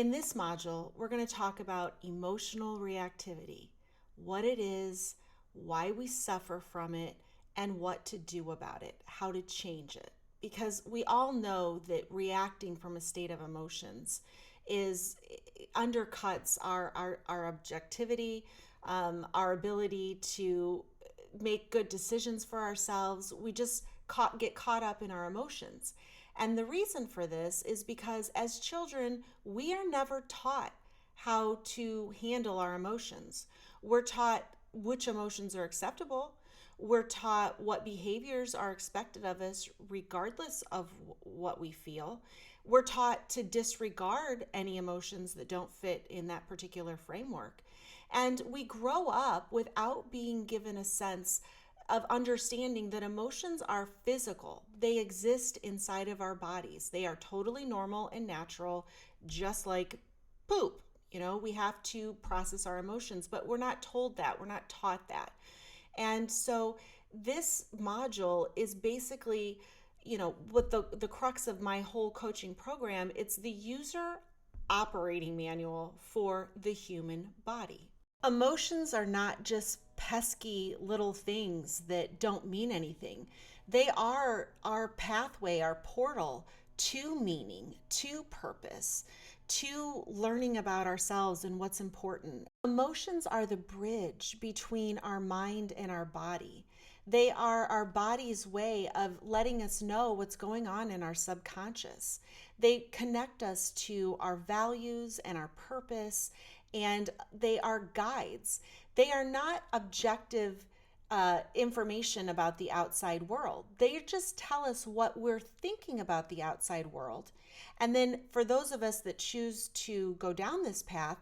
In this module, we're going to talk about emotional reactivity, what it is, why we suffer from it, and what to do about it, how to change it. Because we all know that reacting from a state of emotions is undercuts our objectivity, our ability to make good decisions for ourselves. We just get caught up in our emotions. And the reason for this is because as children, we are never taught how to handle our emotions. We're taught which emotions are acceptable. We're taught what behaviors are expected of us, regardless of what we feel. We're taught to disregard any emotions that don't fit in that particular framework. And we grow up without being given a sense of understanding that emotions are physical. They exist inside of our bodies. They are totally normal and natural, just like poop. We have to process our emotions, but we're not told that. We're not taught that. And so this module is basically, what the crux of my whole coaching program, it's the user operating manual for the human body. Emotions are not just pesky little things that don't mean anything. They are our pathway, our portal to meaning, to purpose, to learning about ourselves and what's important. Emotions are the bridge between our mind and our body. They are our body's way of letting us know what's going on in our subconscious. They connect us to our values and our purpose, and they are guides. They are not objective information about the outside world. They just tell us what we're thinking about the outside world. And then for those of us that choose to go down this path,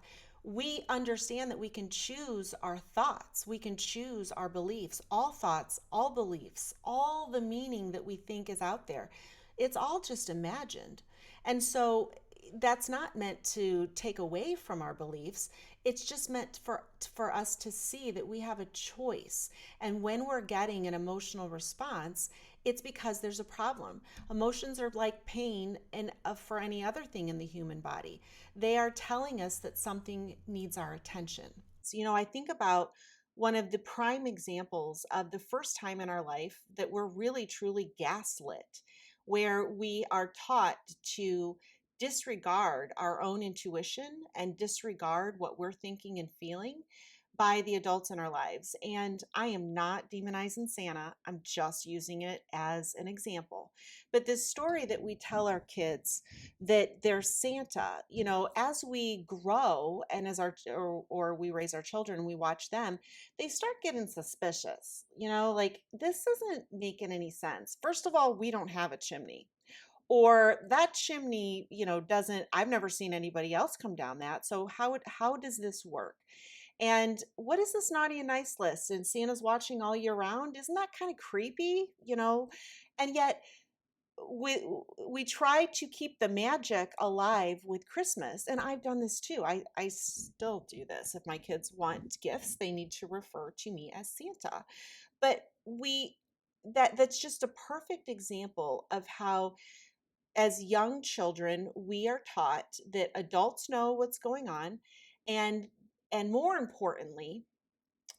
we understand that we can choose our thoughts. We can choose our beliefs, all thoughts, all beliefs, all the meaning that we think is out there. It's all just imagined. And so that's not meant to take away from our beliefs. It's just meant for us to see that we have a choice. And when we're getting an emotional response, it's because there's a problem. Emotions are like pain and for any other thing in the human body. They are telling us that something needs our attention. So, I think about one of the prime examples of the first time in our life that we're really truly gaslit, where we are taught to disregard our own intuition and disregard what we're thinking and feeling by the adults in our lives. And I am not demonizing Santa, I'm just using it as an example. But this story that we tell our kids that they're Santa, as we grow and as or we raise our children and we watch them, they start getting suspicious, like this isn't making any sense. First of all, we don't have a chimney, or that chimney, doesn't, I've never seen anybody else come down that. So how does this work? And what is this naughty and nice list? And Santa's watching all year round. Isn't that kind of creepy? And yet we we try to keep the magic alive with Christmas. And I've done this too. I still do this. If my kids want gifts, they need to refer to me as Santa. But that's just a perfect example of how as young children, we are taught that adults know what's going on, and more importantly,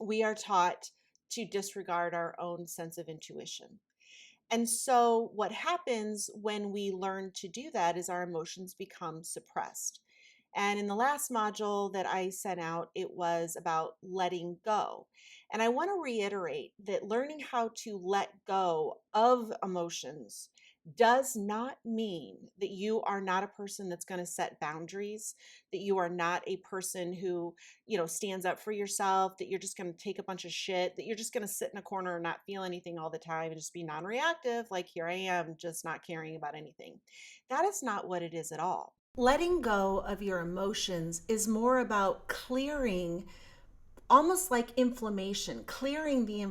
we are taught to disregard our own sense of intuition. And so what happens when we learn to do that is our emotions become suppressed. And in the last module that I sent out, it was about letting go. And I want to reiterate that learning how to let go of emotions does not mean that you are not a person that's going to set boundaries, that you are not a person who, stands up for yourself, that you're just going to take a bunch of shit, that you're just going to sit in a corner and not feel anything all the time and just be non-reactive, like here I am, just not caring about anything. That is not what it is at all. Letting go of your emotions is more about clearing, almost like inflammation, clearing the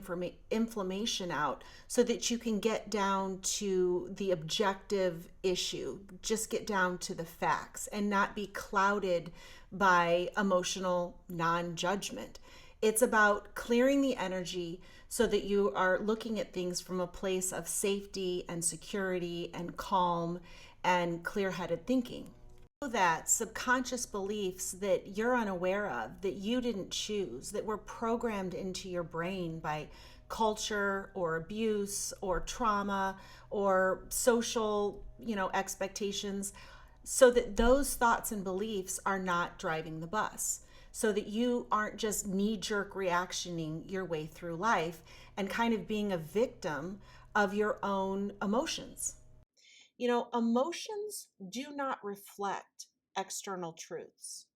inflammation out so that you can get down to the objective issue, just get down to the facts and not be clouded by emotional non-judgment. It's about clearing the energy so that you are looking at things from a place of safety and security and calm and clear-headed thinking. That subconscious beliefs that you're unaware of, that you didn't choose, that were programmed into your brain by culture or abuse or trauma or social, expectations, so that those thoughts and beliefs are not driving the bus. So that you aren't just knee jerk reactioning your way through life and kind of being a victim of your own emotions. Emotions do not reflect external truths.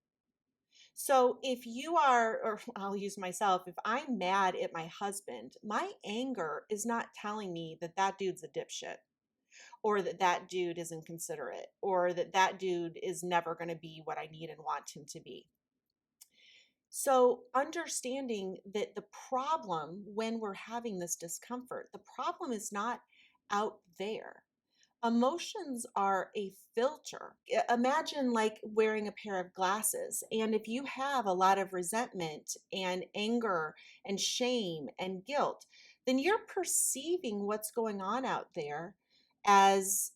So if you are, or I'll use myself, if I'm mad at my husband, my anger is not telling me that that dude's a dipshit, or that that dude is inconsiderate, or that that dude is never going to be what I need and want him to be. So understanding that the problem when we're having this discomfort, the problem is not out there. Emotions are a filter. Imagine like wearing a pair of glasses. And if you have a lot of resentment and anger and shame and guilt, then you're perceiving what's going on out there as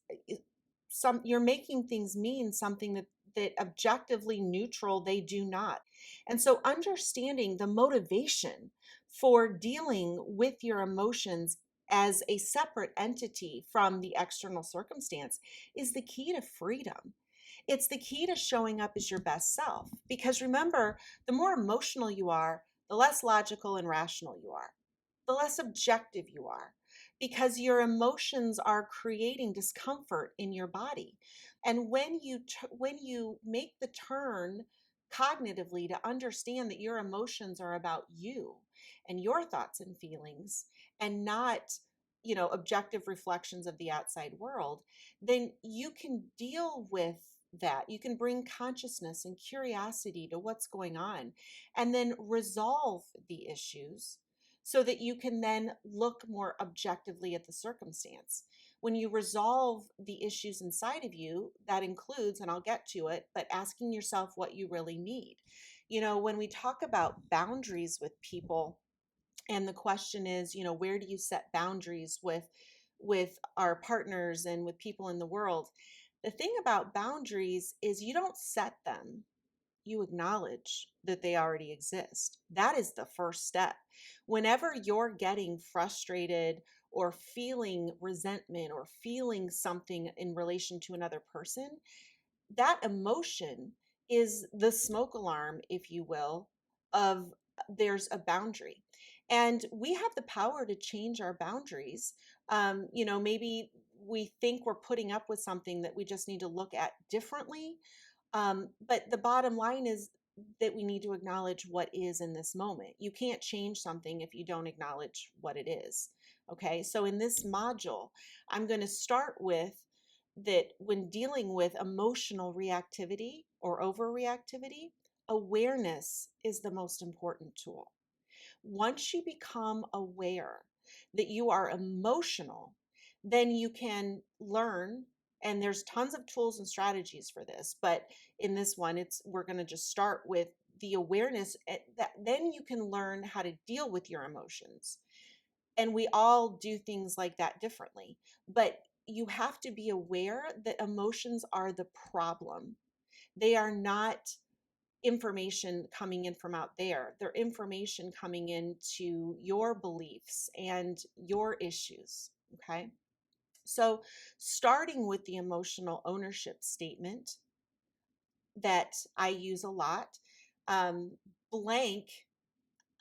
you're making things mean something that objectively neutral they do not. And so understanding the motivation for dealing with your emotions as a separate entity from the external circumstance is the key to freedom. It's the key to showing up as your best self. Because remember, the more emotional you are, the less logical and rational you are, the less objective you are, because your emotions are creating discomfort in your body. And when you make the turn cognitively to understand that your emotions are about you and your thoughts and feelings, and not objective reflections of the outside world, then you can deal with that. You can bring consciousness and curiosity to what's going on and then resolve the issues so that you can then look more objectively at the circumstance. When you resolve the issues inside of you, that includes, and I'll get to it, but asking yourself what you really need. When we talk about boundaries with people, and the question is, where do you set boundaries with our partners and with people in the world? The thing about boundaries is you don't set them, you acknowledge that they already exist. That is the first step. Whenever you're getting frustrated or feeling resentment or feeling something in relation to another person, that emotion is the smoke alarm, if you will, of there's a boundary. And we have the power to change our boundaries. Maybe we think we're putting up with something that we just need to look at differently. But the bottom line is that we need to acknowledge what is in this moment. You can't change something if you don't acknowledge what it is. Okay, so in this module, I'm going to start with that when dealing with emotional reactivity or overreactivity, awareness is the most important tool. Once you become aware that you are emotional, then you can learn, and there's tons of tools and strategies for this, but in this one we're going to just start with the awareness that then you can learn how to deal with your emotions. And we all do things like that differently, but you have to be aware that emotions are the problem. They are not information coming in from out there. They're information coming into your beliefs and your issues. Okay. So, starting with the emotional ownership statement that I use a lot, um, blank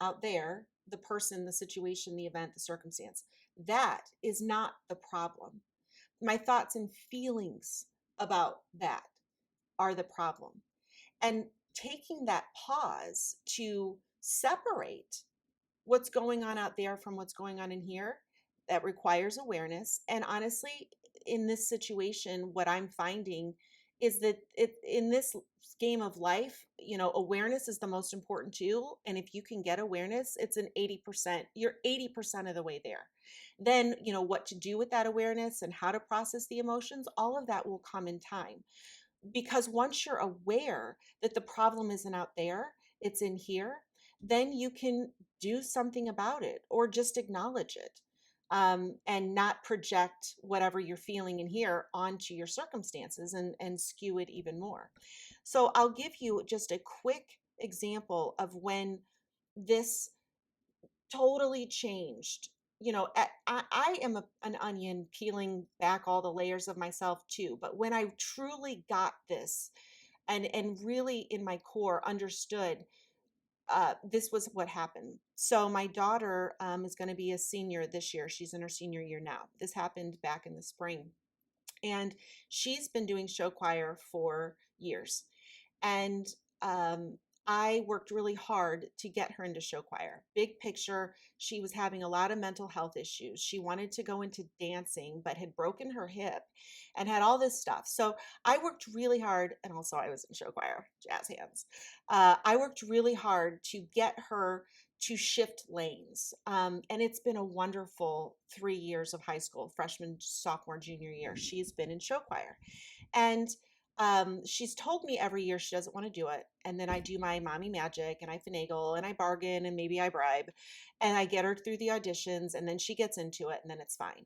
out there, the person, the situation, the event, the circumstance, that is not the problem. My thoughts and feelings about that are the problem. And taking that pause to separate what's going on out there from what's going on in here, that requires awareness. And honestly, in this situation, what I'm finding is that in this game of life, awareness is the most important tool. And if you can get awareness, it's an 80%, you're 80% of the way there. Then, what to do with that awareness and how to process the emotions, all of that will come in time. Because once you're aware that the problem isn't out there, it's in here, then you can do something about it or just acknowledge it. and not project whatever you're feeling in here onto your circumstances and skew it even more. So I'll give you just a quick example of when this totally changed. I am an onion peeling back all the layers of myself too. But when I truly got this and really in my core understood this was what happened. So my daughter is going to be a senior this year. She's in her senior year now. This happened back in the spring. And she's been doing show choir for years. And um, I worked really hard to get her into show choir. Big picture, she was having a lot of mental health issues. She wanted to go into dancing, but had broken her hip and had all this stuff. So I worked really hard. And also, I was in show choir, jazz hands. I worked really hard to get her to shift lanes. And it's been a wonderful 3 years of high school, freshman, sophomore, junior year. She's been in show choir. And she's told me every year she doesn't want to do it. And then I do my mommy magic and I finagle and I bargain and maybe I bribe and I get her through the auditions and then she gets into it and then it's fine.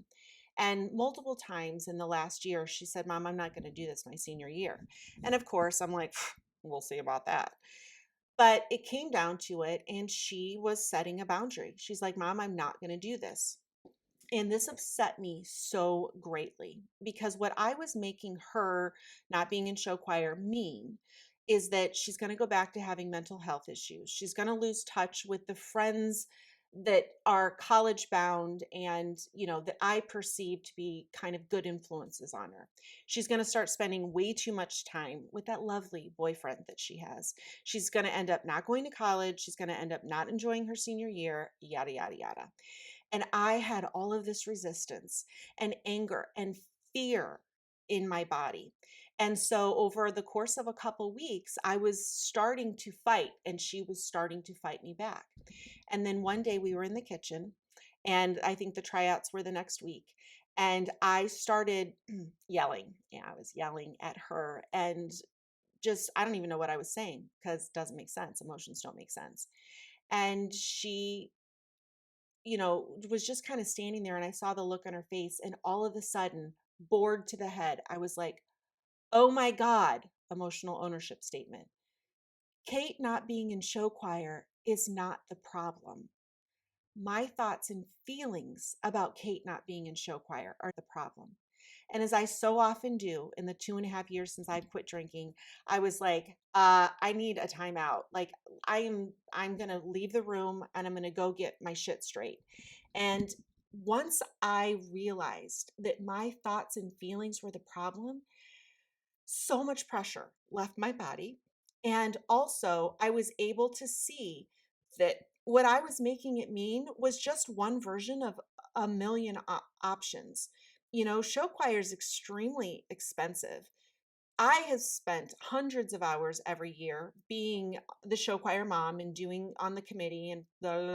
And multiple times in the last year, she said, Mom, I'm not going to do this my senior year. And of course, I'm like, we'll see about that. But it came down to it, and she was setting a boundary. She's like, Mom, I'm not going to do this. And this upset me so greatly because what I was making her not being in show choir mean is that she's going to go back to having mental health issues. She's going to lose touch with the friends that are college bound and, that I perceive to be kind of good influences on her. She's going to start spending way too much time with that lovely boyfriend that she has. She's going to end up not going to college. She's going to end up not enjoying her senior year, yada, yada, yada. And I had all of this resistance and anger and fear in my body. And so over the course of a couple weeks, I was starting to fight and she was starting to fight me back. And then one day we were in the kitchen and I think the tryouts were the next week. And I started yelling. Yeah, I was yelling at her and just, I don't even know what I was saying because it doesn't make sense. Emotions don't make sense. And she was just kind of standing there and I saw the look on her face and all of a sudden, bored to the head, I was like, "Oh my God," emotional ownership statement. Kate not being in show choir is not the problem. My thoughts and feelings about Kate not being in show choir are the problem. And as I so often do in the 2.5 years since I've quit drinking, I was like, I need a timeout. Like I'm gonna leave the room and I'm gonna go get my shit straight. And once I realized that my thoughts and feelings were the problem, so much pressure left my body. And also, I was able to see that what I was making it mean was just one version of a million options. Show choir is extremely expensive. I have spent hundreds of hours every year being the show choir mom and doing on the committee and blah, blah,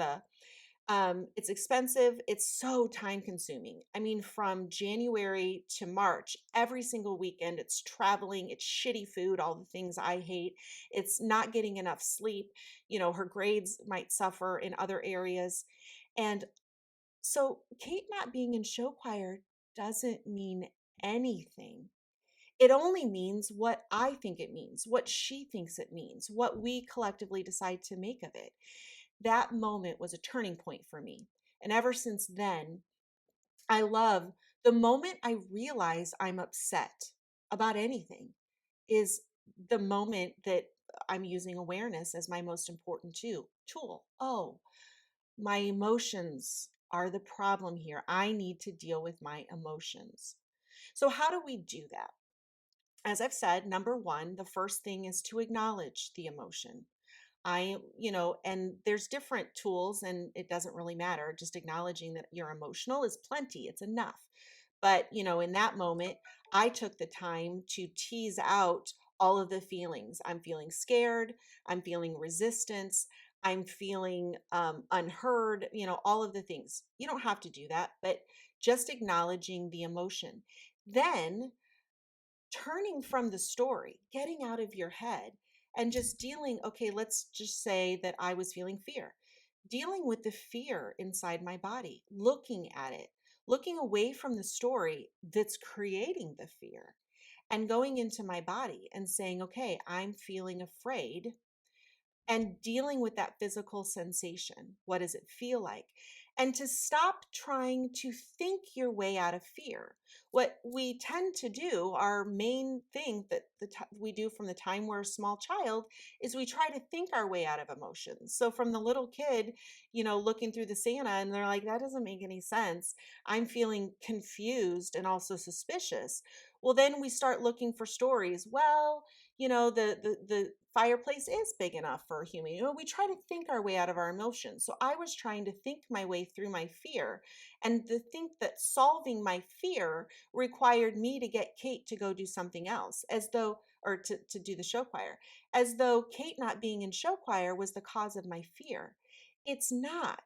blah. It's expensive. It's so time consuming. I mean, from January to March, every single weekend, it's traveling, it's shitty food, all the things I hate. It's not getting enough sleep. Her grades might suffer in other areas. And so, Kate not being in show choir doesn't mean anything. It only means what I think it means, what she thinks it means, what we collectively decide to make of it. That moment was a turning point for me. And ever since then, I love the moment I realize I'm upset about anything is the moment that I'm using awareness as my most important tool. Oh, my emotions are the problem here. I need to deal with my emotions. So, how do we do that? As I've said, number one, the first thing is to acknowledge the emotion. And there's different tools and it doesn't really matter. Just acknowledging that you're emotional is plenty, it's enough. But, in that moment, I took the time to tease out all of the feelings. I'm feeling scared, I'm feeling resistance, I'm feeling unheard, all of the things. You don't have to do that, but just acknowledging the emotion. Then turning from the story, getting out of your head and just dealing, okay, let's just say that I was feeling fear, dealing with the fear inside my body, looking at it. looking away from the story that's creating the fear and going into my body and saying, okay, I'm feeling afraid, and dealing with that physical sensation. What does it feel like? And to stop trying to think your way out of fear. What we tend to do, our main thing that we do from the time we're a small child, is we try to think our way out of emotions. So from the little kid, looking through the Santa, and they're like, that doesn't make any sense. I'm feeling confused and also suspicious. Well, then we start looking for stories. Well, the fireplace is big enough for a human. We try to think our way out of our emotions. So I was trying to think my way through my fear, and to think that solving my fear required me to get Kate to go do something else, as though, or to do the show choir, as though Kate not being in show choir was the cause of my fear. It's not.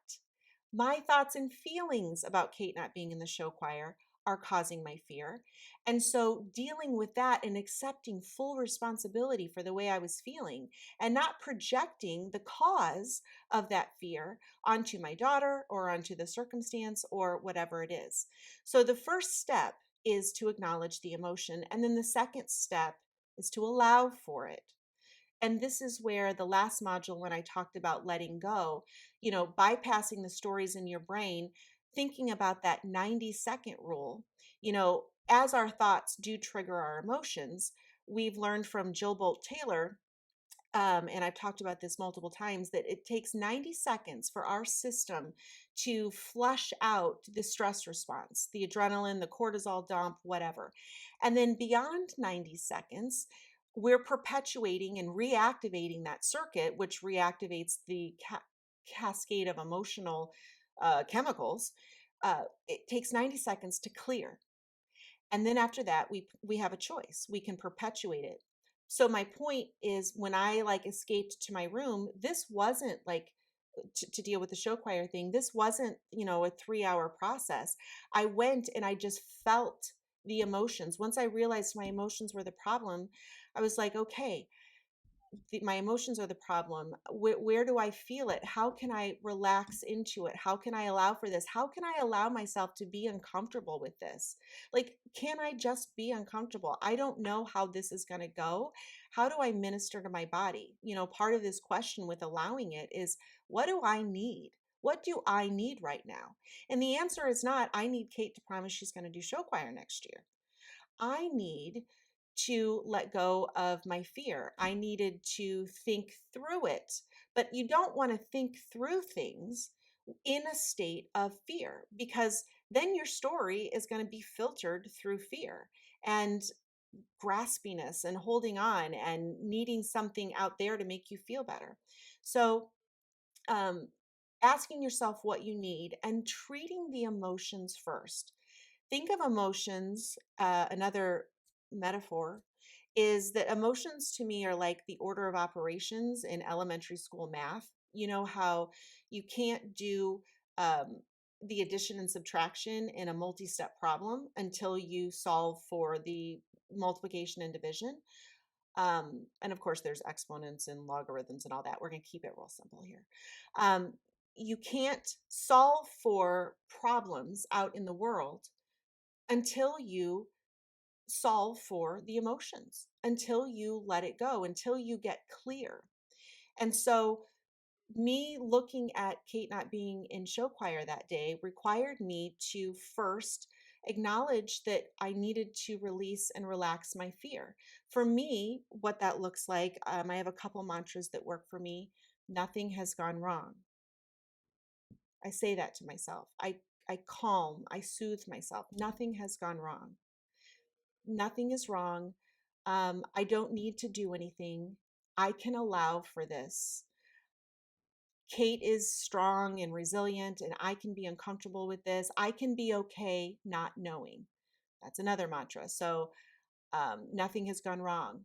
My thoughts and feelings about Kate not being in the show choir are causing my fear. And so dealing with that and accepting full responsibility for the way I was feeling, and not projecting the cause of that fear onto my daughter or onto the circumstance or whatever it is. So the first step is to acknowledge the emotion. And then the second step is to allow for it. And this is where the last module, when I talked about letting go, bypassing the stories in your brain, thinking about that 90-second rule, as our thoughts do trigger our emotions, we've learned from Jill Bolt Taylor, and I've talked about this multiple times, that it takes 90 seconds for our system to flush out the stress response, the adrenaline, the cortisol dump, whatever. And then beyond 90 seconds, we're perpetuating and reactivating that circuit, which reactivates the cascade of emotional chemicals. It takes 90 seconds to clear. And then after that, we have a choice. We can perpetuate it. So my point is, when I escaped to my room, this wasn't to deal with the show choir thing. This wasn't, a 3-hour process. I went and I just felt the emotions. Once I realized my emotions were the problem, I was like, okay, my emotions are the problem. Where do I feel it? How can I relax into it? How can I allow for this? How can I allow myself to be uncomfortable with this? Can I just be uncomfortable? I don't know how this is going to go. How do I minister to my body? Part of this question with allowing it is, what do I need? What do I need right now? And the answer is not, I need Kate to promise she's going to do show choir next year. I need to let go of my fear. I needed to think through it. But you don't want to think through things in a state of fear, because then your story is going to be filtered through fear and graspiness and holding on and needing something out there to make you feel better. So, um, asking yourself what you need and treating the emotions first. Think of emotions, another metaphor is that emotions to me are like the order of operations in elementary school math. You know how you can't do the addition and subtraction in a multi step problem until you solve for the multiplication and division. And of course, there's exponents and logarithms and all that. We're going to keep it real simple here. Um, you can't solve for problems out in the world until you solve for the emotions, until you let it go, until you get clear. And so, me looking at Kate not being in show choir that day required me to first acknowledge that I needed to release and relax my fear. For me, what that looks like, I have a couple mantras that work for me. Nothing has gone wrong. I say that to myself. I calm, I soothe myself. Nothing has gone wrong. Nothing is wrong. I don't need to do anything. I can allow for this. Kate is strong and resilient, and I can be uncomfortable with this. I can be okay not knowing. That's another mantra. So, nothing has gone wrong.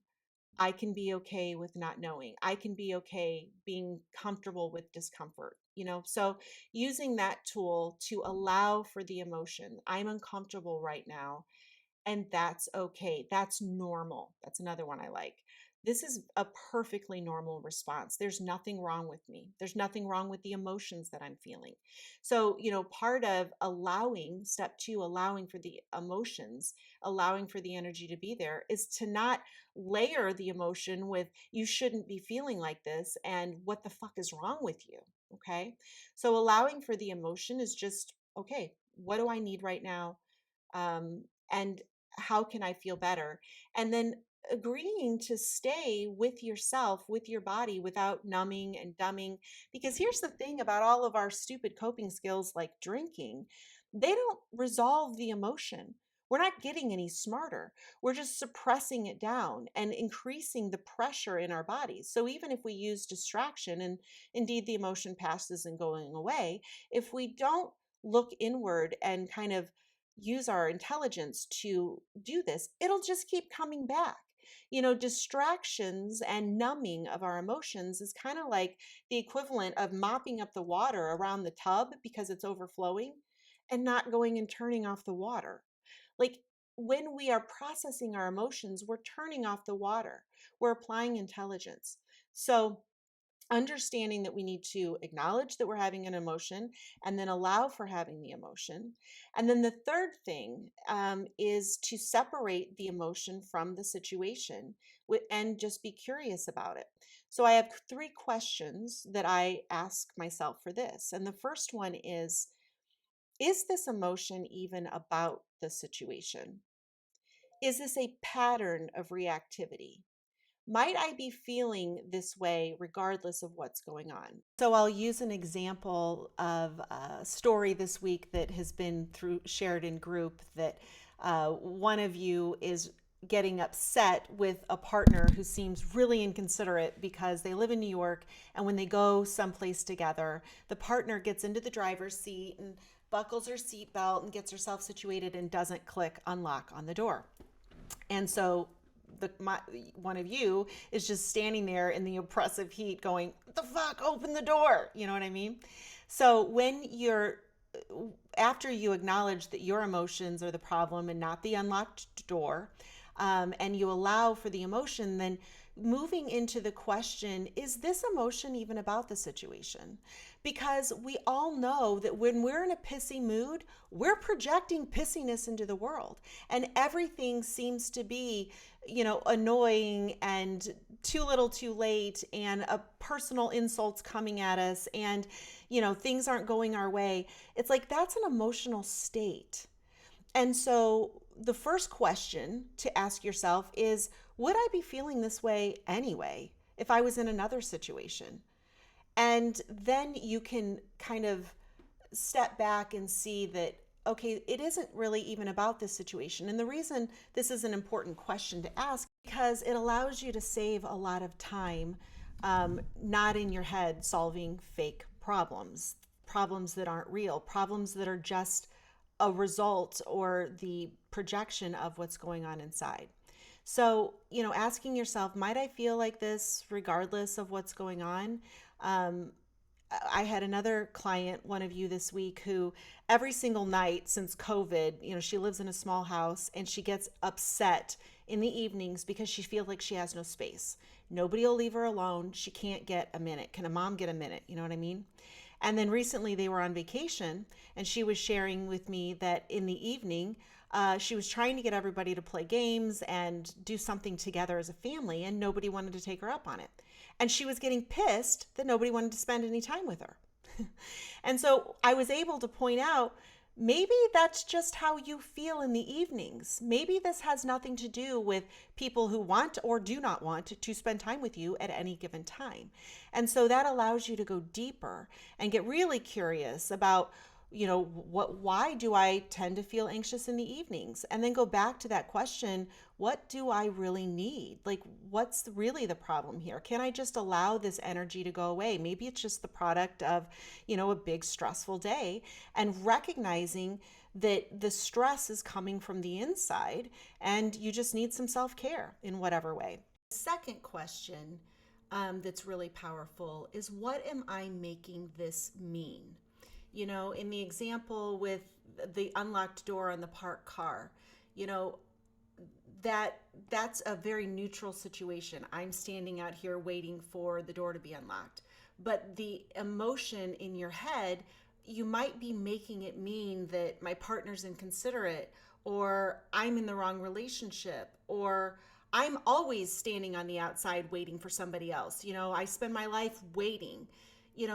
I can be okay with not knowing. I can be okay being comfortable with discomfort, So, using that tool to allow for the emotion. I'm uncomfortable right now, and that's okay. That's normal. That's another one I like. This is a perfectly normal response. There's nothing wrong with me. There's nothing wrong with the emotions that I'm feeling. So, part of allowing, step two, allowing for the emotions, allowing for the energy to be there, is to not layer the emotion with, you shouldn't be feeling like this and what the fuck is wrong with you. Okay. So, allowing for the emotion is just, okay, what do I need right now? And how can I feel better? And then agreeing to stay with yourself, with your body, without numbing and dumbing. Because here's the thing about all of our stupid coping skills like drinking, they don't resolve the emotion. We're not getting any smarter. We're just suppressing it down and increasing the pressure in our bodies. So even if we use distraction and indeed the emotion passes and going away, if we don't look inward and kind of use our intelligence to do this, it'll just keep coming back. Distractions and numbing of our emotions is kind of like the equivalent of mopping up the water around the tub because it's overflowing and not going and turning off the water. Like, when we are processing our emotions, we're turning off the water, we're applying intelligence. So, understanding that we need to acknowledge that we're having an emotion and then allow for having the emotion. And then the third thing is to separate the emotion from the situation and just be curious about it. So I have three questions that I ask myself for this. And the first one is this emotion even about the situation? Is this a pattern of reactivity? Might I be feeling this way regardless of what's going on? So I'll use an example of a story this week that has been shared in group, that one of you is getting upset with a partner who seems really inconsiderate because they live in New York, and when they go someplace together, the partner gets into the driver's seat and buckles her seatbelt and gets herself situated and doesn't click unlock on the door. And so one of you is just standing there in the oppressive heat going, "The fuck, open the door." You know what I mean? So after you acknowledge that your emotions are the problem and not the unlocked door, and you allow for the emotion, then moving into the question, is this emotion even about the situation? Because we all know that when we're in a pissy mood, we're projecting pissiness into the world, and everything seems to be, annoying and too little too late, and a personal insults coming at us, and things aren't going our way. It's like, that's an emotional state. And so the first question to ask yourself is, would I be feeling this way anyway if I was in another situation? And then you can kind of step back and see that, okay, it isn't really even about this situation. And the reason this is an important question to ask, because it allows you to save a lot of time, not in your head solving fake problems that aren't real, problems that are just a result or the projection of what's going on inside. So, asking yourself, might I feel like this regardless of what's going on? I had another client, one of you this week, who every single night since COVID, she lives in a small house and she gets upset in the evenings because she feels like she has no space. Nobody will leave her alone. She can't get a minute. Can a mom get a minute? You know what I mean? And then recently they were on vacation, and she was sharing with me that in the evening, she was trying to get everybody to play games and do something together as a family, and nobody wanted to take her up on it. And she was getting pissed that nobody wanted to spend any time with her. And so I was able to point out, maybe that's just how you feel in the evenings. Maybe this has nothing to do with people who want or do not want to spend time with you at any given time. And so that allows you to go deeper and get really curious about, why do I tend to feel anxious in the evenings? And then go back to that question, what do I really need? Like, what's really the problem here? Can I just allow this energy to go away? Maybe it's just the product of, a big stressful day, and recognizing that the stress is coming from the inside and you just need some self-care in whatever way. The second question that's really powerful is, what am I making this mean? In the example with the unlocked door on the parked car, you know, that that's a very neutral situation. I'm standing out here waiting for the door to be unlocked. But the emotion in your head, you might be making it mean that my partner's inconsiderate, or I'm in the wrong relationship, or I'm always standing on the outside waiting for somebody else. I spend my life waiting.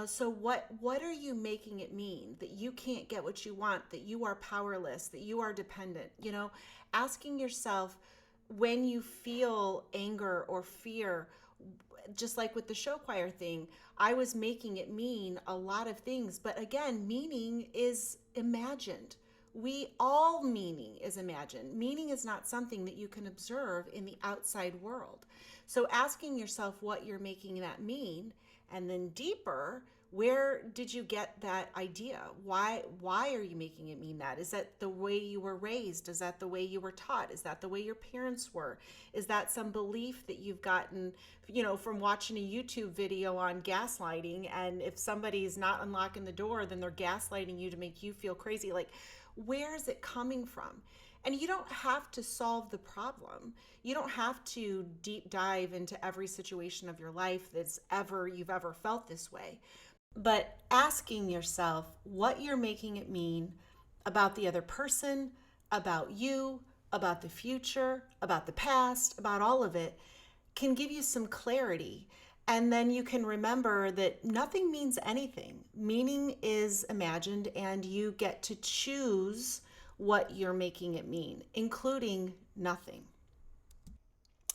So what are you making it mean? That you can't get what you want, that you are powerless, that you are dependent? Asking yourself, when you feel anger or fear, just like with the show choir thing, I was making it mean a lot of things. But again, meaning is imagined. All meaning is imagined. Meaning is not something that you can observe in the outside world. So asking yourself what you're making that mean, and then deeper, where did you get that idea? Why are you making it mean that? Is that the way you were raised? Is that the way you were taught? Is that the way your parents were? Is that some belief that you've gotten, from watching a YouTube video on gaslighting, and if somebody's not unlocking the door, then they're gaslighting you to make you feel crazy? Like, where is it coming from? And you don't have to solve the problem. You don't have to deep dive into every situation of your life you've ever felt this way. But asking yourself what you're making it mean about the other person, about you, about the future, about the past, about all of it, can give you some clarity. And then you can remember that nothing means anything. Meaning is imagined, and you get to choose what you're making it mean, including nothing.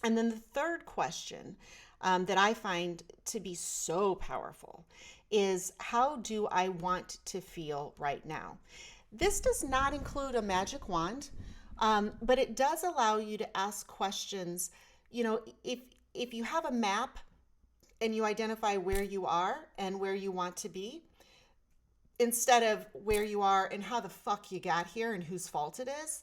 And then the third question that I find to be so powerful is, how do I want to feel right now? This does not include a magic wand, but it does allow you to ask questions. If you have a map and you identify where you are and where you want to be, instead of where you are and how the fuck you got here and whose fault it is,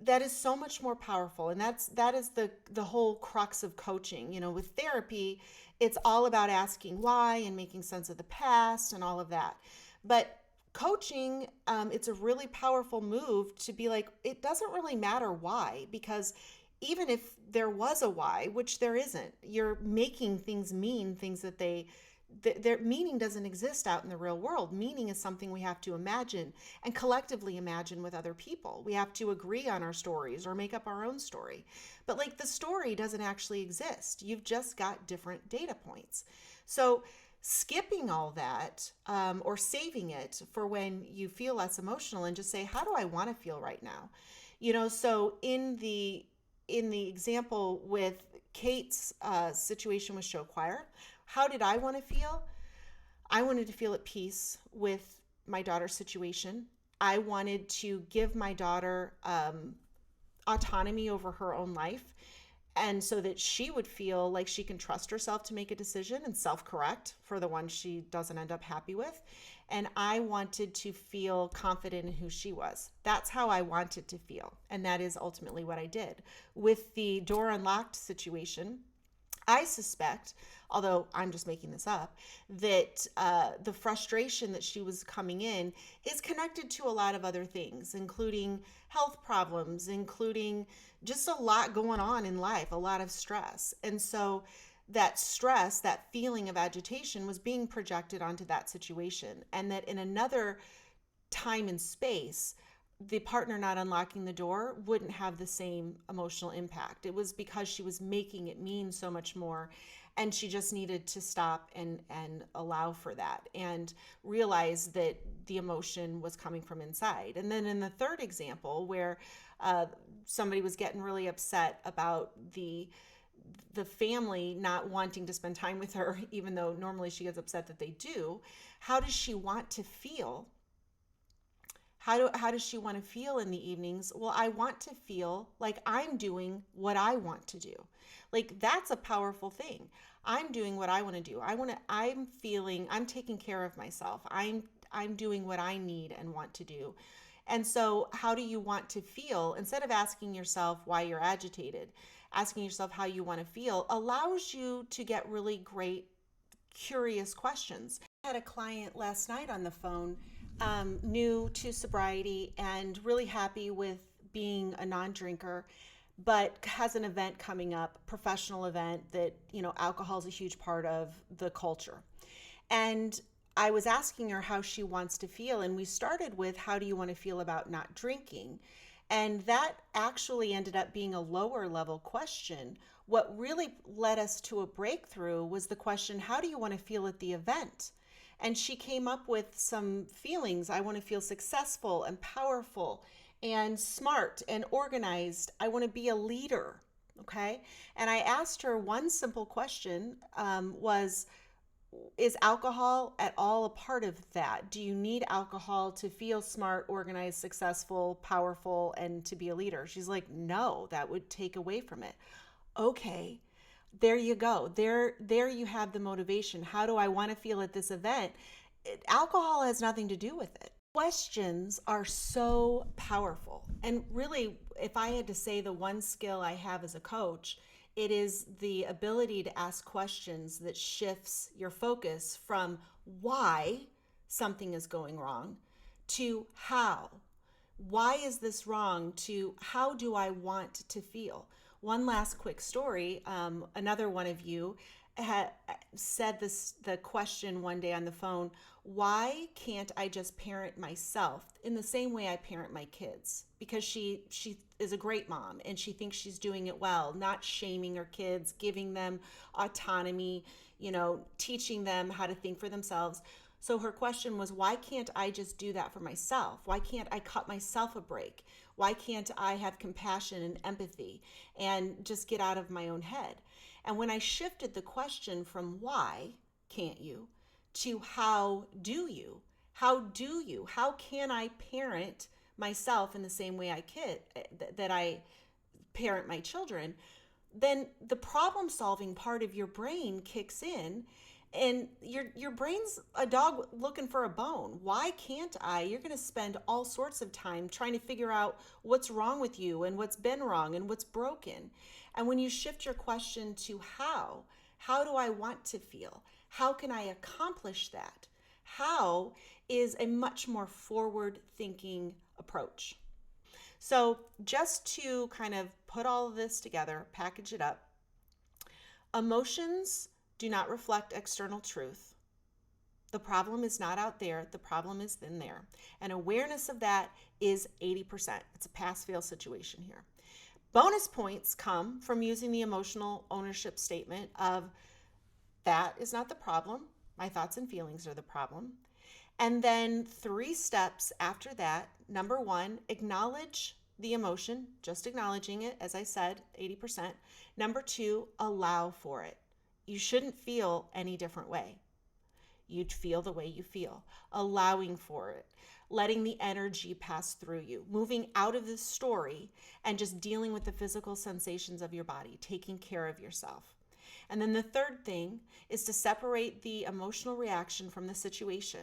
that is so much more powerful. And that is the whole crux of coaching. With therapy, it's all about asking why and making sense of the past and all of that. But coaching, it's a really powerful move to be like, it doesn't really matter why, because even if there was a why, which there isn't, you're making things mean things that their meaning doesn't exist out in the real world. Meaning is something we have to imagine, and collectively imagine with other people. We have to agree on our stories or make up our own story. But the story doesn't actually exist. You've just got different data points. So skipping all that, or saving it for when you feel less emotional, and just say, how do I want to feel right now? So in the example with Kate's situation with show choir, how did I want to feel? I wanted to feel at peace with my daughter's situation. I wanted to give my daughter autonomy over her own life, and so that she would feel like she can trust herself to make a decision and self-correct for the one she doesn't end up happy with. And I wanted to feel confident in who she was. That's how I wanted to feel. And that is ultimately what I did. With the door unlocked situation, I suspect, although I'm just making this up, that the frustration that she was coming in is connected to a lot of other things, including health problems, including just a lot going on in life, a lot of stress. And so that stress, that feeling of agitation, was being projected onto that situation. And that in another time and space, the partner not unlocking the door wouldn't have the same emotional impact. It was because she was making it mean so much more, and she just needed to stop and allow for that and realize that the emotion was coming from inside. And then in the third example, where somebody was getting really upset about the family not wanting to spend time with her, even though normally she gets upset that they do, how does she want to feel? How does she want to feel in the evenings? Well, I want to feel like I'm doing what I want to do. That's a powerful thing. I'm doing what I want to do. I'm feeling I'm taking care of myself. I'm doing what I need and want to do. And so how do you want to feel? Instead of asking yourself why you're agitated, asking yourself how you want to feel allows you to get really great, curious questions. I had a client last night on the phone, new to sobriety and really happy with being a non-drinker. but has an event coming up, professional event that, alcohol is a huge part of the culture. And I was asking her how she wants to feel. And we started with, how do you want to feel about not drinking? And that actually ended up being a lower level question. What really led us to a breakthrough was the question, how do you want to feel at the event? And she came up with some feelings. I want to feel successful and powerful and smart and organized. I want to be a leader. Okay. And I asked her one simple question, was, is alcohol at all a part of that? Do you need alcohol to feel smart, organized, successful, powerful, and to be a leader? She's like, no, that would take away from it. Okay, there you go. There you have the motivation. How do I want to feel at this event? Alcohol has nothing to do with it. Questions are so powerful. And really, if I had to say the one skill I have as a coach, it is the ability to ask questions that shifts your focus from why something is going wrong to how. Why is this wrong? To how do I want to feel? One last quick story. Another one of you had said the question one day on the phone, why can't I just parent myself in the same way I parent my kids? Because she is a great mom and she thinks she's doing it well, not shaming her kids, giving them autonomy, teaching them how to think for themselves. So her question was, why can't I just do that for myself? Why can't I cut myself a break? Why can't I have compassion and empathy and just get out of my own head? And when I shifted the question from why can't you to how do you? How do you? How can I parent myself in the same way that I parent my children? Then the problem solving part of your brain kicks in, and your brain's a dog looking for a bone. Why can't I? You're going to spend all sorts of time trying to figure out what's wrong with you and what's been wrong and what's broken. And when you shift your question to how do I want to feel? How can I accomplish that? How is a much more forward thinking approach. So just to kind of put all of this together, package it up, emotions do not reflect external truth. The problem is not out there. The problem is in there. And awareness of that is 80%. It's a pass-fail situation here. Bonus points come from using the emotional ownership statement of, that is not the problem. My thoughts and feelings are the problem. And then 3 steps after that. Number 1, acknowledge the emotion, just acknowledging it, as I said, 80%. Number 2, allow for it. You shouldn't feel any different way. You'd feel the way you feel, allowing for it, letting the energy pass through you, moving out of this story and just dealing with the physical sensations of your body, taking care of yourself. And then the third thing is to separate the emotional reaction from the situation.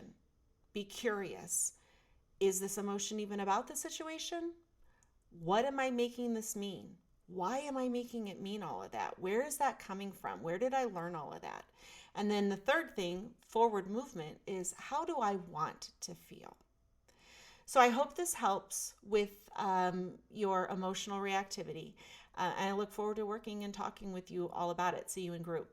Be curious. Is this emotion even about the situation? What am I making this mean? Why am I making it mean all of that? Where is that coming from? Where did I learn all of that? And then the third thing, forward movement, is how do I want to feel? So I hope this helps with your emotional reactivity. And I look forward to working and talking with you all about it. See you in group.